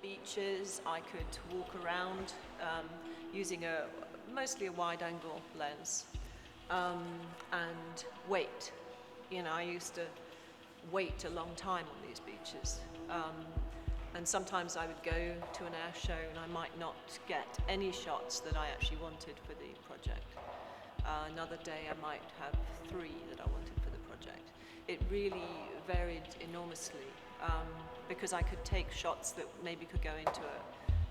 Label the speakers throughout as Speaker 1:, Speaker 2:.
Speaker 1: beaches. I could walk around using mostly a wide-angle lens and wait. I used to wait a long time on these beaches. And sometimes I would go to an air show and I might not get any shots that I actually wanted for the project. Another day I might have 3 that I wanted for the project. It really varied enormously because I could take shots that maybe could go into a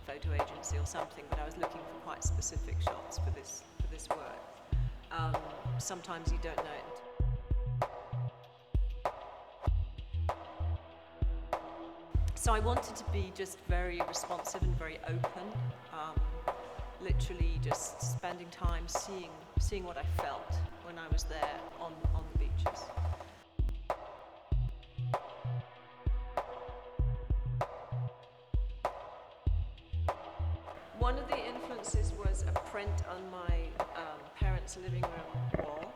Speaker 1: photo agency or something, but I was looking for quite specific shots for this work. Sometimes you don't know it. So I wanted to be just very responsive and very open, literally just spending time seeing what I felt when I was there on the beaches. One of the influences was a print on my parents' living room wall,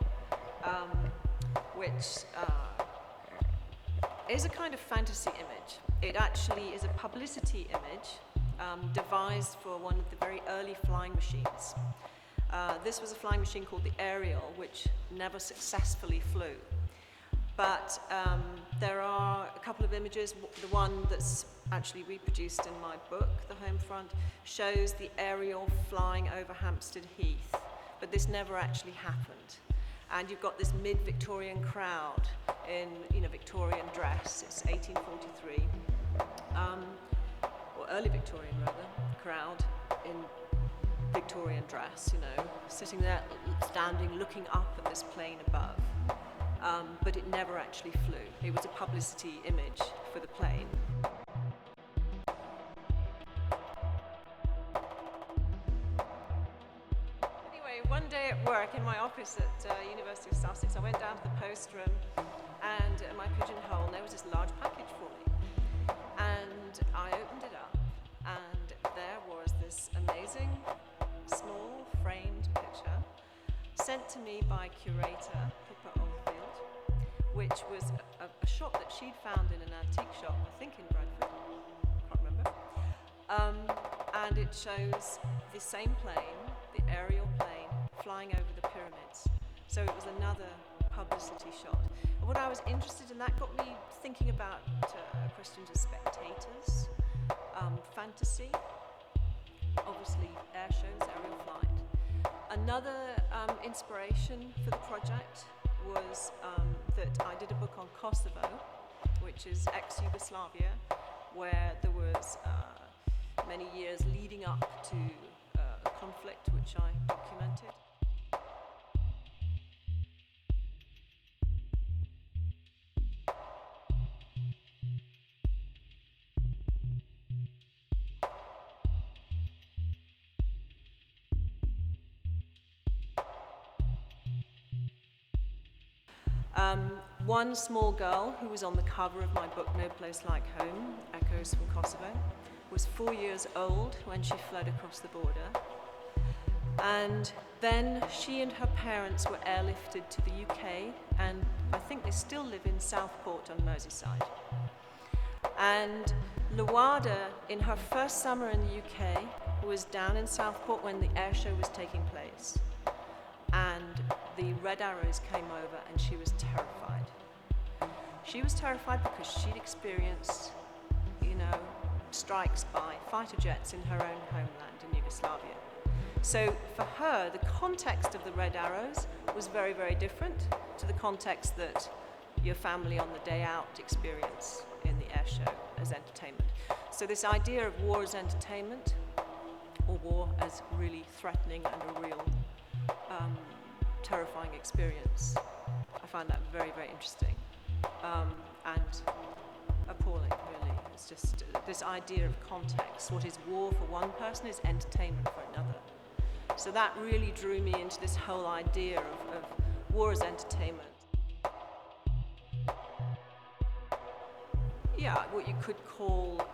Speaker 1: which is a kind of fantasy image. It actually is a publicity image devised for one of the very early flying machines. This was a flying machine called the Ariel, which never successfully flew. But there are a couple of images. The one that's actually reproduced in my book, The Home Front, shows the Ariel flying over Hampstead Heath, but this never actually happened. And you've got this mid-Victorian crowd in Victorian dress. It's 1843, or early Victorian rather, crowd in Victorian dress, sitting there, standing, looking up at this plane above. But it never actually flew. It was a publicity image for the plane. Anyway, one day at work in my office at University of Sussex, I went down to the post room and in my pigeonhole, and there was this large package for me. And I opened it up, and there was this amazing, small, framed picture sent to me by curator Pippa Oldfield, which was a shot that she'd found in an antique shop, I think in Bradford, can't remember. And it shows the same plane, the Ariel plane, flying over the pyramids. So it was another publicity shot. And what I was interested in, that got me thinking about questions of spectators, fantasy, obviously air shows, aerial flight. Another inspiration for the project was that I did a book on Kosovo, which is ex-Yugoslavia, where there was many years leading up to a conflict which I documented. One small girl who was on the cover of my book, No Place Like Home, Echoes from Kosovo, was 4 years old when she fled across the border. And then she and her parents were airlifted to the UK, and I think they still live in Southport on Merseyside. And Lawada, in her first summer in the UK, was down in Southport when the air show was taking place. And the Red Arrows came over and she was terrified. She was terrified because she'd experienced, strikes by fighter jets in her own homeland in Yugoslavia. So for her, the context of the Red Arrows was very, very different to the context that your family on the day out experience in the air show as entertainment. So this idea of war as entertainment, or war as really threatening and a real terrifying experience, I find that very, very interesting and appalling, really. It's just this idea of context. What is war for one person is entertainment for another. So that really drew me into this whole idea of war as entertainment. Yeah, what you could call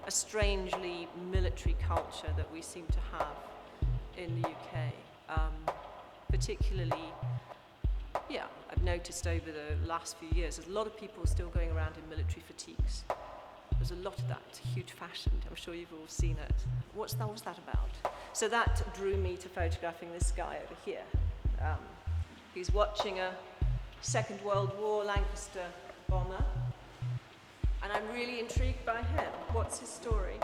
Speaker 1: a strangely military culture that we seem to have in the UK. Particularly, I've noticed over the last few years, there's a lot of people still going around in military fatigues. There's a lot of that, huge fashion. I'm sure you've all seen it. What's that about? So that drew me to photographing this guy over here. He's watching a Second World War Lancaster bomber, and I'm really intrigued by him. What's his story?